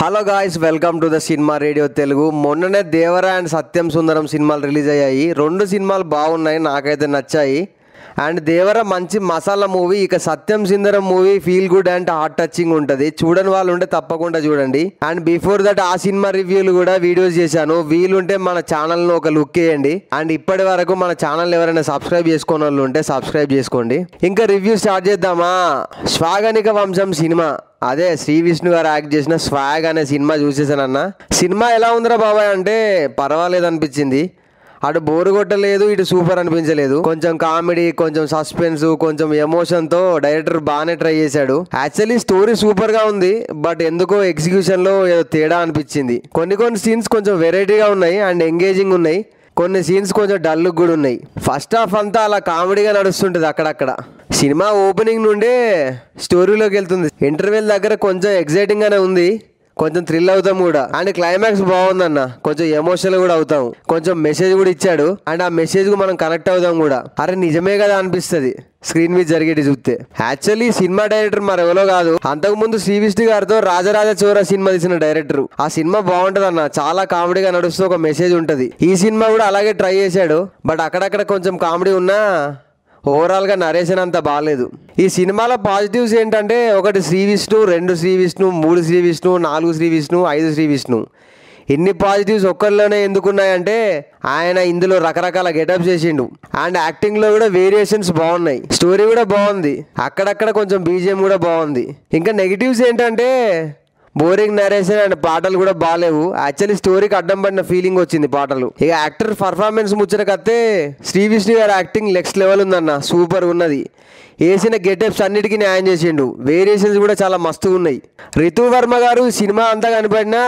Hello guys, welcome to the cinema radio Telugu. మొన్ననే Devara and సత్యం సుందరం సినిమాలు release అయ్యాయి. రెండు సినిమాలు బాగున్నాయి, నాకైతే నచ్చాయి. అండ్ దేవర మంచి మసాలా మూవీ, ఇక Satyam Sundaram movie feel good and heart touching ఉంటుంది. చూడని వాళ్ళు ఉంటే తప్పకుండా చూడండి. అండ్ బిఫోర్ దట్ ఆ సినిమా రివ్యూలు కూడా వీడియోస్ చేశాను, వీలుంటే మన ఛానల్ను ఒక లుక్ వేయండి. అండ్ ఇప్పటి వరకు మన ఛానల్ ఎవరైనా సబ్స్క్రైబ్ చేసుకున్న వాళ్ళు ఉంటే సబ్స్క్రైబ్ చేసుకోండి. ఇంకా రివ్యూ స్టార్ట్ చేద్దామా? శ్వాగనిక వంశం సినిమా, అదే శ్రీ విష్ణు గారు యాక్ట్ చేసిన స్వాగ్ అనే సినిమా చూసేసానన్న. సినిమా ఎలా ఉందిరా బాబాయ్ అంటే పర్వాలేదు అనిపించింది. అటు బోరు కొట్టలేదు, ఇటు సూపర్ అనిపించలేదు. కొంచెం కామెడీ, కొంచెం సస్పెన్స్, కొంచెం ఎమోషన్తో డైరెక్టర్ బాగానే ట్రై చేశాడు. యాక్చువల్లీ స్టోరీ సూపర్గా ఉంది, బట్ ఎందుకో ఎగ్జిక్యూషన్లో ఏదో తేడా అనిపించింది. కొన్ని సీన్స్ కొంచెం వెరైటీగా ఉన్నాయి అండ్ ఎంగేజింగ్ ఉన్నాయి. కొన్ని సీన్స్ కొంచెం డల్ కూడా ఉన్నాయి. ఫస్ట్ హాఫ్ అంతా అలా కామెడీగా నడుస్తుంటుంది అక్కడక్కడ. సినిమా ఓపెనింగ్ నుండే స్టోరీలోకి వెళ్తుంది. ఇంటర్వెల్ దగ్గర కొంచెం ఎగ్జైటింగ్గానే ఉంది, కొంచెం థ్రిల్ అవుతాం కూడా. అండ్ క్లైమాక్స్ బాగుందన్న, కొంచెం ఎమోషనల్ కూడా అవుతాం. కొంచెం మెసేజ్ కూడా ఇచ్చాడు అండ్ ఆ మెసేజ్ కు మనం కనెక్ట్ అవుతాం కూడా. అరే నిజమే కదా అనిపిస్తుంది స్క్రీన్ మీద జరిగేది చూస్తే. యాక్చువల్లీ సినిమా డైరెక్టర్ మరెవరో కాదు, అంతకుముందు శ్రీ విష్ణు గారితో రాజరాజ చోర సినిమా తీసిన డైరెక్టర్. ఆ సినిమా బాగుంటది అన్న, చాలా కామెడీగా నడుస్తూ ఒక మెసేజ్ ఉంటది. ఈ సినిమా కూడా అలాగే ట్రై చేశాడు, బట్ అక్కడక్కడ కొంచెం కామెడీ ఉన్నా ఓవరాల్గా నరేషన్ అంత బాగాలేదు. ఈ సినిమాలో పాజిటివ్స్ ఏంటంటే, ఒకటి శ్రీ విష్ణు, 2 శ్రీ విష్ణు, 3 శ్రీ విష్ణు, 4 శ్రీ విష్ణు, 5 శ్రీ విష్ణు. ఇన్ని పాజిటివ్స్ ఒక్కరిలోనే ఎందుకున్నాయంటే, ఆయన ఇందులో రకరకాల గెటప్స్ చేసిండు అండ్ యాక్టింగ్లో కూడా వేరియేషన్స్ బాగున్నాయి. స్టోరీ కూడా బాగుంది, అక్కడక్కడ కొంచెం బీజిఎం కూడా బాగుంది. ఇంకా నెగిటివ్స్ ఏంటంటే బోరింగ్ నరేషన్ అండ్ పాటలు కూడా బాగాలేవు. యాక్చువల్లీ స్టోరీకి అడ్డం పడిన ఫీలింగ్ వచ్చింది పాటలు. ఇక యాక్టర్ పర్ఫార్మెన్స్ ముచ్చటకత్తే శ్రీ విష్ణు గారి యాక్టింగ్ నెక్స్ట్ లెవెల్ ఉందన్న, సూపర్ ఉన్నది. వేసిన గెటప్స్ అన్నిటికీ న్యాయం చేసిండు, వేరియేషన్స్ కూడా చాలా మస్తుగా ఉన్నాయి. రితు వర్మ గారు సినిమా అంతా కనిపడినా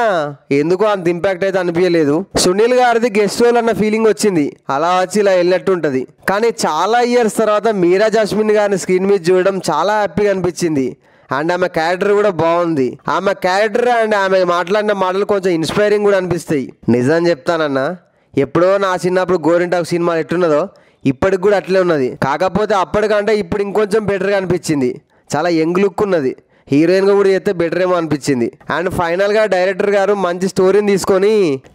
ఎందుకో అంత ఇంపాక్ట్ అయితే అనిపించలేదు. సునీల్ గారిది గెస్ట్ రోల్ అన్న ఫీలింగ్ వచ్చింది, అలా వచ్చి ఇలా వెళ్ళినట్టు ఉంటుంది. కానీ చాలా ఇయర్స్ తర్వాత మీరా జాస్మిన్ గారిని స్క్రీన్ మీద చూడడం చాలా హ్యాపీగా అనిపించింది. అండ్ ఆమె క్యారెక్టర్ కూడా బాగుంది. ఆమె క్యారెక్టర్ అండ్ ఆమె మాట్లాడిన మాటలు కొంచెం ఇన్స్పైరింగ్ కూడా అనిపిస్తాయి. నిజం చెప్తానన్నా, ఎప్పుడో నా చిన్నప్పుడు గోరింటాకు సినిమా ఎట్టున్నదో ఇప్పటికి కూడా అట్లే ఉన్నది. కాకపోతే అప్పటికంటే ఇప్పుడు ఇంకొంచెం బెటర్గా అనిపించింది. చాలా యంగ్ లుక్ ఉన్నది. హీరోయిన్గా కూడా చేస్తే బెటర్ ఏమో అనిపించింది. అండ్ ఫైనల్గా డైరెక్టర్ గారు మంచి స్టోరీని తీసుకొని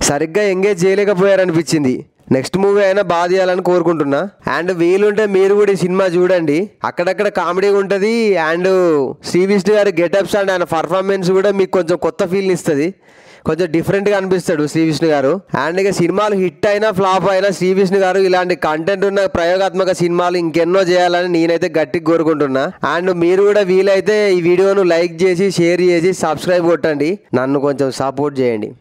సరిగ్గా ఎంగేజ్ చేయలేకపోయారనిపించింది. నెక్స్ట్ మూవీ అయినా బాగా తీయాలని కోరుకుంటున్నా. అండ్ వీలుంటే మీరు కూడా ఈ సినిమా చూడండి, అక్కడక్కడ కామెడీ ఉంటుంది. అండ్ శ్రీ విష్ణు గారి గెటప్స్ అండ్ ఆయన పర్ఫార్మెన్స్ కూడా మీకు కొంచెం కొత్త ఫీల్ని ఇస్తుంది, కొంచెం డిఫరెంట్గా అనిపిస్తాడు శ్రీ విష్ణు గారు. అండ్ ఇక సినిమాలు హిట్ అయినా ఫ్లాప్ అయినా శ్రీ విష్ణు గారు ఇలాంటి కంటెంట్ ఉన్న ప్రయోగాత్మక సినిమాలు ఇంకెన్నో చేయాలని నేనైతే గట్టిగా కోరుకుంటున్నా. అండ్ మీరు కూడా వీలైతే ఈ వీడియోను లైక్ చేసి, షేర్ చేసి, సబ్స్క్రైబ్ కొట్టండి, నన్ను కొంచెం సపోర్ట్ చేయండి.